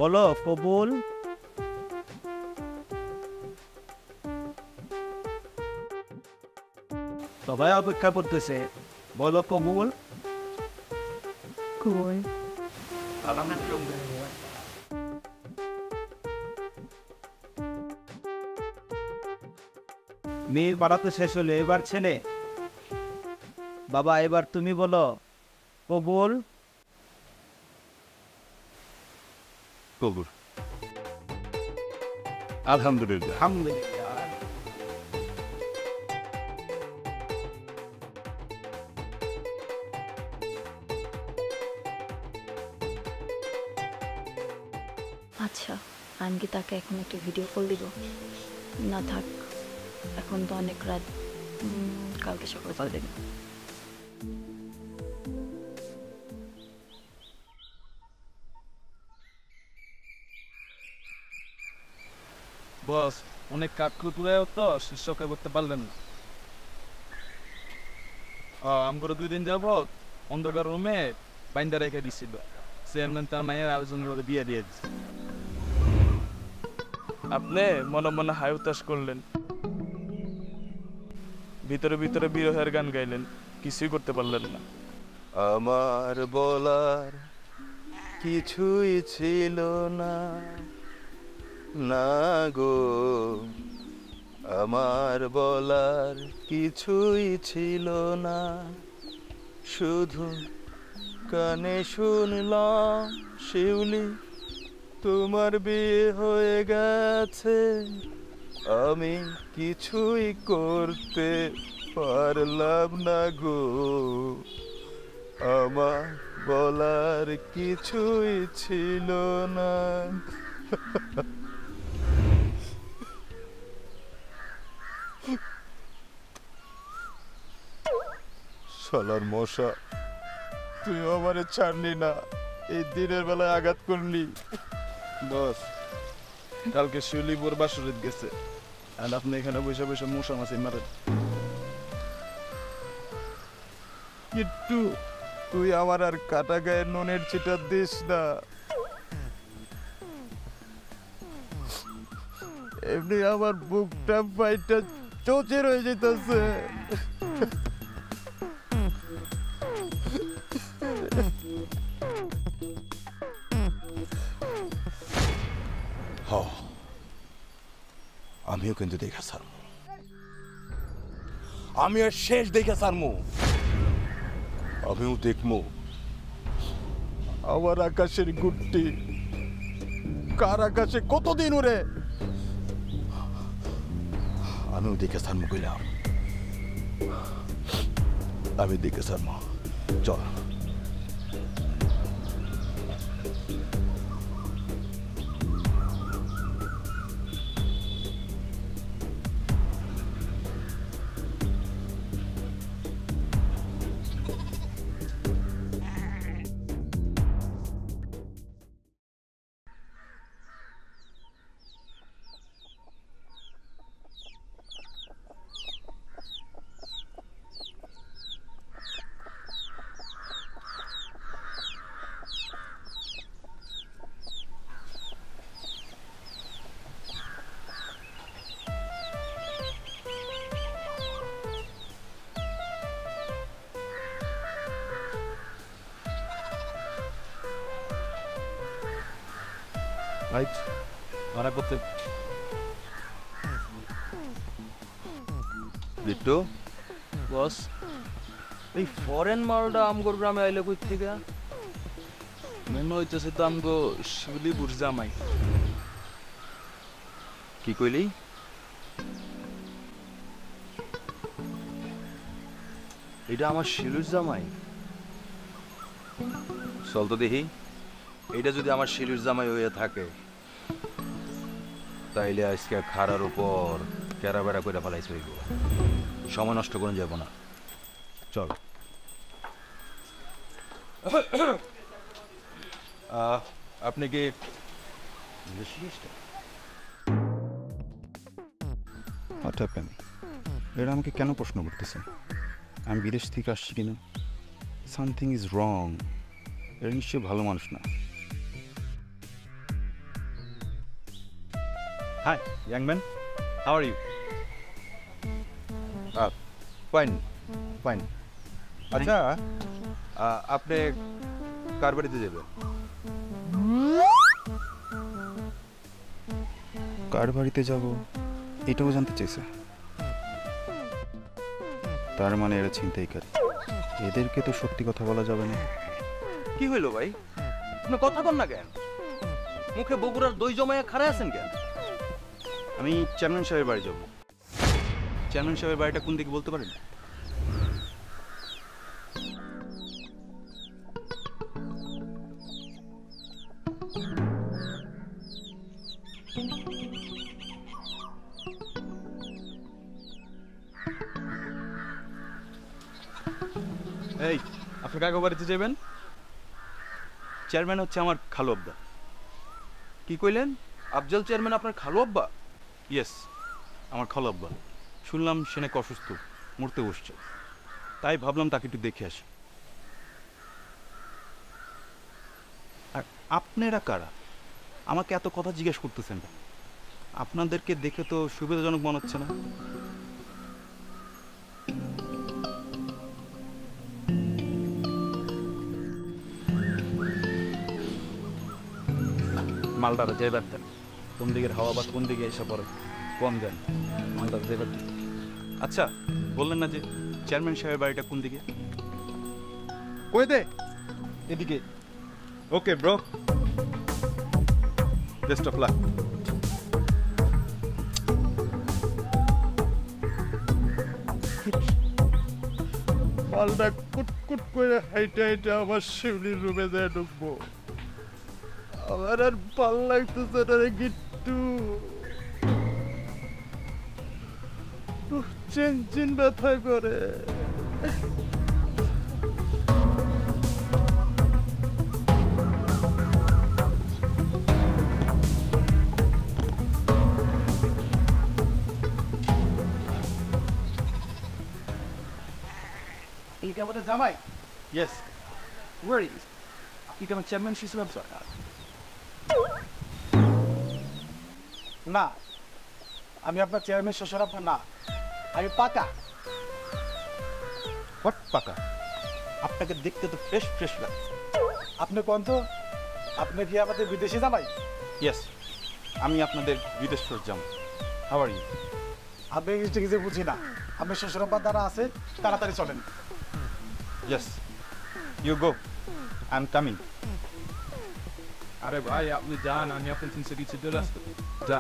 বলো কবুল। সবাই অপেক্ষা করতেছে, বলো কবুল। কই মেয়ের বাড়াতে শেষ হলো, এবার ছেলে। বাবা এবার তুমি বলো কবুল। কবুল। আলহামদুলিল্লাহ। আলহামদুলিল্লাহ। আচ্ছা, আমি কি তাকে এখন একটা ভিডিও কল দিব? না থাক, এখন তো অনেক রাত, কালকে সকালে কল দেব। বস অনেক কাঠকুটুরাও তো শিষ্যকে করতে পারলেন না। আমরা 2 দিন যাব অন্ধকার রুমে বাইন্দা রেখে দিছিল। চেয়ারম্যান তার মায়ের আলোচনা করে বিয়ে দিয়ে দিচ্ছে। আপনি মনে মনে হাই উতাস করলেন, ভিতরে ভিতরে বিরহের গান গাইলেন, কিছুই করতে পারলেন না। আমার বলার কিছুই ছিল না, না গো, আমার বলার কিছুই ছিল না, শুধু কানে শুনলাম শিউলি তোমার বিয়ে হয়ে গেছে, আমি কিছুই করতে পারলাম না গো, আমার বলার কিছুই ছিল না। শালার মশা, তুই আমারে ছাড়লি না, এই দিনের বেলায় আঘাত করলি। বস কালকে শিউলিপুর বাসুরিত গেছে, আর আপনি এখানে বসে বসে মশা মাছি মারেন। কিট্টু, তুই আমার আর কাটা গায়ে নুনের ছিটা দিস না। এমনি আমার বুকটা ফাইটা চোচের হয়ে যেতেছে। আমিও কিন্তু দেখা সারমু, আমি আর শেষ দেখা সারমু। আমিও দেখবো আমার আকাশের গুট্টি কার আকাশে কতদিন উড়ে। আমিও দেখে সারমু কইলাম, আমি দেখে সারমু। চল। রাইট, ওরা করতে বিট্টু, বস এই ফরেন মালটা আমগর গ্রামে আইলে কই থেকে? মনে হইতেছে তো আমগো শিউলিপুর জামাই। কি কইলি? এটা আমার শিলুর জামাই? চল তো দেখি, এটা যদি আমার শিলুর জামাই হয়ে থাকে তাইলে আজকে খাড়ার উপর কেরা বেড়া করে ফেলাইছে হইব। সময় নষ্ট করে যাব না, চল। আপনি কি হোয়াট হ্যাপেন? এরা আমাকে কেন প্রশ্ন করতেছে আমি বিদেশ থেকে আসছি কিনা? Something is wrong. এরা নিশ্চয়ই ভালো মানুষ না। Hi, young man. How are you? Fine fine. আচ্ছা আপনি কার বাড়িতে যাবেন? কার বাড়িতে যাব এটাও জানতে চেয়েছে। তার মানে এরা ছিনতাইকারী। এদেরকে তো সত্যি কথা বলা যাবে না। কি হইলো ভাই, আপনি কথা কন না কেন? মুখে বগুড়ার দই জমায়ে খাড়ায় আছেন কেন? আমি চেয়ারম্যান সাহেবের বাড়ি যাব। চেয়ারম্যান সাহেবের বাড়িটা কোন দিকে বলতে পারেন? এই আপনি কাকে বাড়িতে যাবেন? চেয়ারম্যান হচ্ছে আমার খালু আব্বা। কি কইলেন? আফজল চেয়ারম্যান আপনার খালু আব্বা? ইয়েস, আমার খালু আব্বা। শুনলাম সে নাকি অসুস্থ, মরতে বসছে। তাই ভাবলাম তাকে একটু দেখে আসি। আর আপনারা কারা? আমাকে এত কথা জিজ্ঞেস করতেছেন কেন? আপনাদেরকে দেখে তো সুবিধাজনক মনে হচ্ছে না। মালটারা যে পারতেন কোন দিকের হাওয়া বা কোন দিকে এসে পড়ে কম দেন, মালটারা যে পারতেন। আচ্ছা, বললেন না যে চেয়ারম্যান সাহেবের বাড়িটা কোন দিকে? কই দে। এদিকে। Okay bro, best of luck. পাল্টা কুটকুট করে হাইটে হাইটে আমার শিউলির রুমে যায় ঢুকবো। আমার আর ভাল লাগতেছে না রে গিট্টু। চেন চেন ব্যথা করে। এই কেমন জামাই? Yes. Where is? You can chairman she's website. না, আমি আপনার চেয়ারম্যান শ্বশুর আপনার না, আমি পাকা। হোয়াট পাকা? আপনাকে দেখতে তো ফ্রেশ ফ্রেশ লাগে। আপনি কোন তো? আপনি কি আমাদের বিদেশি জামাই? ইয়েস, আমি আপনাদের বিদেশ্বর জামাই। How are you? আমি ইংলিশ কিছু বুঝি না। আপনি শ্বশুর আব্বার দ্বারা আছে, তাড়াতাড়ি চলেন। Yes, you go, I am coming. আরে ভাই আপনি যান, আমি আপনার 3 সিটি চলে আসতে যা।